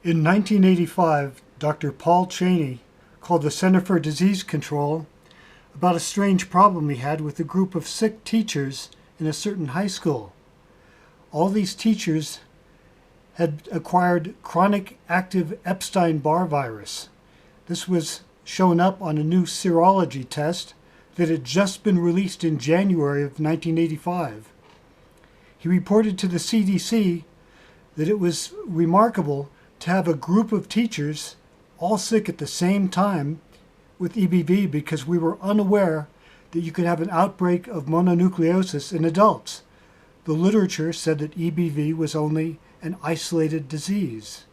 In 1985, Dr. Paul Cheney called the Center for Disease Control about a strange problem he had with a group of sick teachers in a certain high school. All these teachers had acquired chronic active Epstein-Barr virus. This was shown up on a new serology test that had just been released in January of 1985. He reported to the CDC that it was remarkable to have a group of teachers all sick at the same time with EBV because we were unaware that you could have an outbreak of mononucleosis in adults. The literature said that EBV was only an isolated disease.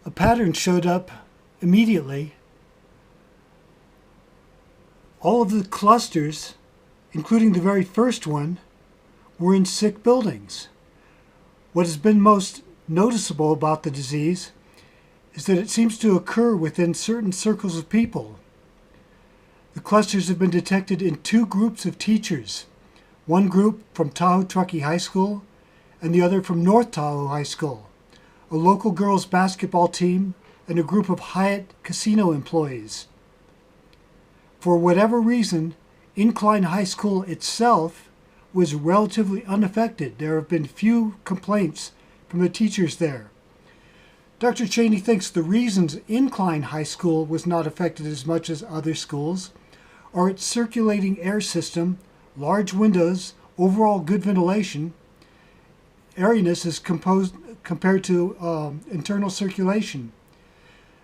A pattern showed up immediately. All of the clusters, including the very first one, were in sick buildings. What has been most noticeable about the disease is that it seems to occur within certain circles of people. The clusters have been detected in two groups of teachers, one group from Tahoe Truckee High School and the other from North Tahoe High School, a local girls' basketball team, and a group of Hyatt casino employees. For whatever reason, Incline High School itself was relatively unaffected. There have been few complaints from the teachers there. Dr. Cheney thinks the reasons Incline High School was not affected as much as other schools are its circulating air system, large windows, overall good ventilation. Airiness is compared to internal circulation.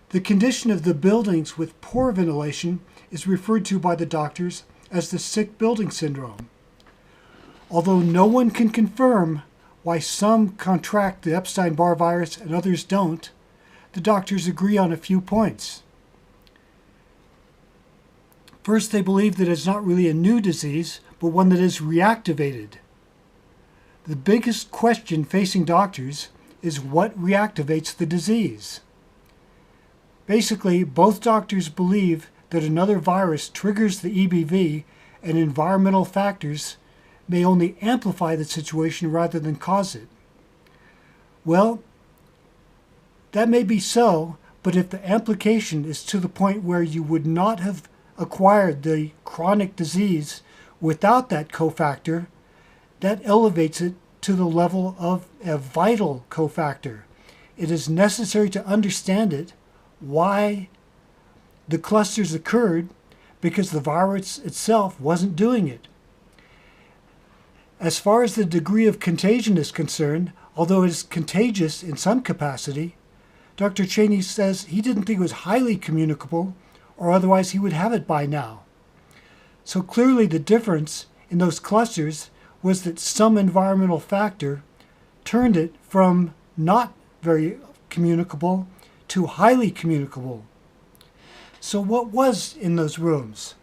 The condition of the buildings with poor ventilation is referred to by the doctors as the sick building syndrome. Although no one can confirm why some contract the Epstein-Barr virus and others don't, the doctors agree on a few points. First, they believe that it's not really a new disease, but one that is reactivated. The biggest question facing doctors is what reactivates the disease. Basically, both doctors believe that another virus triggers the EBV and environmental factors may only amplify the situation rather than cause it. Well, that may be so, but if the amplification is to the point where you would not have acquired the chronic disease without that cofactor, that elevates it to the level of a vital cofactor. It is necessary to understand it, why the clusters occurred, because the virus itself wasn't doing it. As far as the degree of contagion is concerned, although it is contagious in some capacity, Dr. Cheney says he didn't think it was highly communicable, or otherwise he would have it by now. So clearly the difference in those clusters was that some environmental factor turned it from not very communicable to highly communicable. So what was in those rooms?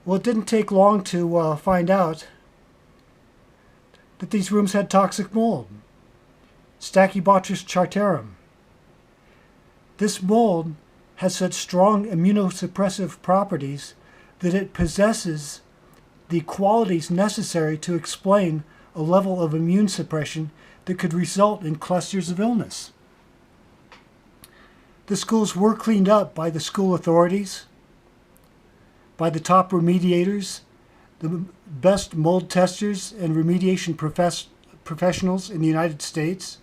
Well, it didn't take long to find out that these rooms had toxic mold, Stachybotrys Chartarum. This mold has such strong immunosuppressive properties that it possesses the qualities necessary to explain a level of immune suppression that could result in clusters of illness. The schools were cleaned up by the school authorities, by the top remediators, the best mold testers and remediation professionals in the United States.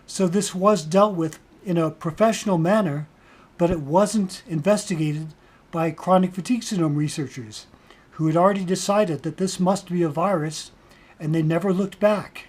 So this was dealt with in a professional manner, but it wasn't investigated by chronic fatigue syndrome researchers who had already decided that this must be a virus, and they never looked back.